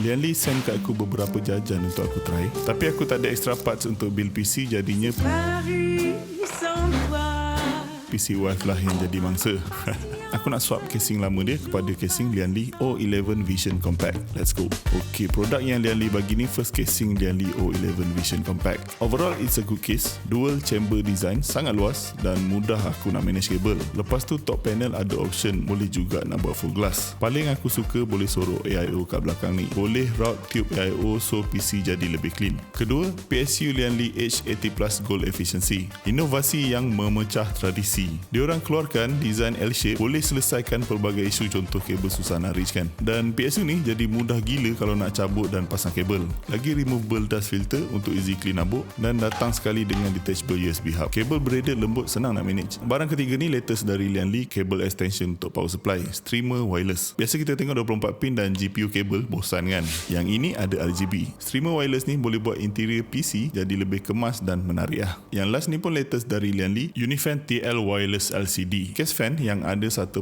Lian Li send kat aku beberapa jajan untuk aku try. Tapi aku tak ada extra parts untuk build PC, jadinya PC Wife lah yang jadi mangsa. Aku nak swap casing lama dia kepada casing Lian Li O11 Vision Compact. Let's go. Okay, produk yang Lian Li bagi ni first casing Lian Li O11 Vision Compact. Overall, it's a good case. Dual chamber design, sangat luas dan mudah aku nak manage kabel. Lepas tu top panel ada option boleh juga nak buat full glass. Paling aku suka boleh sorok AIO kat belakang ni. Boleh route tube AIO so PC jadi lebih clean. Kedua, PSU Lian Li H80 Plus Gold Efficiency. Inovasi yang memecah tradisi. Diorang keluarkan design L-shape boleh selesaikan pelbagai isu, contoh kabel susah nak reach kan. Dan PSU ni jadi mudah gila kalau nak cabut dan pasang kabel. Lagi removable dust filter untuk easy clean abuk dan datang sekali dengan detachable USB hub. Kabel braided lembut, senang nak manage. Barang ketiga ni latest dari Lian Li, kabel extension untuk power supply, streamer wireless. Biasa kita tengok 24 pin dan GPU kabel, bosan kan. Yang ini ada RGB. Streamer wireless ni boleh buat interior PC jadi lebih kemas dan menarik lah. Yang last ni pun latest dari Lian Li, Unifan TL Wireless LCD. Case fan yang ada 1.6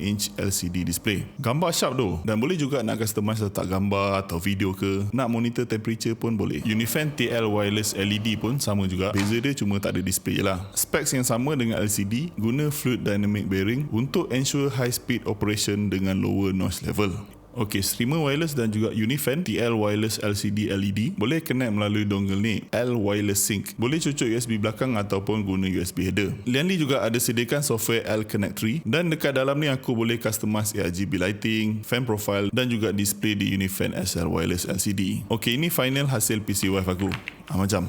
inch LCD display. Gambar sharp tu, dan boleh juga nak customize letak gambar atau video ke. Nak monitor temperature pun boleh. Unifan TL Wireless LED pun sama juga. Beza dia cuma tak ada display je lah. Specs yang sama dengan LCD, guna fluid dynamic bearing untuk ensure high speed operation dengan lower noise level. Okey, streamer wireless dan juga Unifan TL Wireless LCD LED boleh connect melalui dongle ni, L Wireless Sync. Boleh cucuk USB belakang ataupun guna USB header. Lian Li juga ada sediakan software L Connect 3 dan dekat dalam ni aku boleh customize RGB lighting, fan profile dan juga display di Unifan SL Wireless LCD. Okey, ini final hasil PC Wife aku. Macam